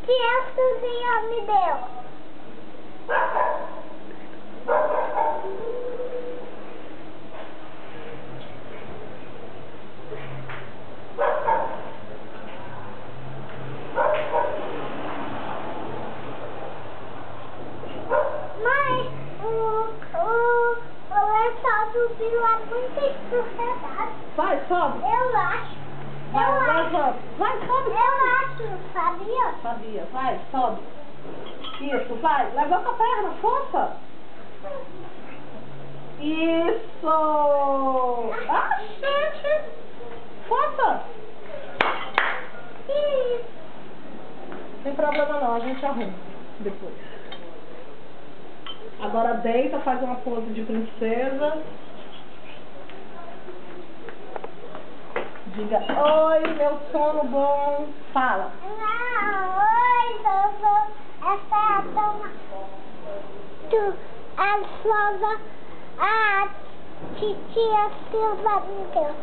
que a Suzinha me deu. Mãe, o lençol do Bill é muito escorregado. Vai, sobe. Eu acho. Vai, sobe. Eu acho, sabia? Sabia, vai, sobe. Isso, vai. Levanta a perna, força. Isso. Ah, gente. Força. Isso. Não tem problema não, a gente arruma depois. Agora deita, faz uma pose de princesa. Diga, oi, meu sono bom. Fala. Oi, Dodô. Essa é a dona. A Silva, a titia Silva me deu.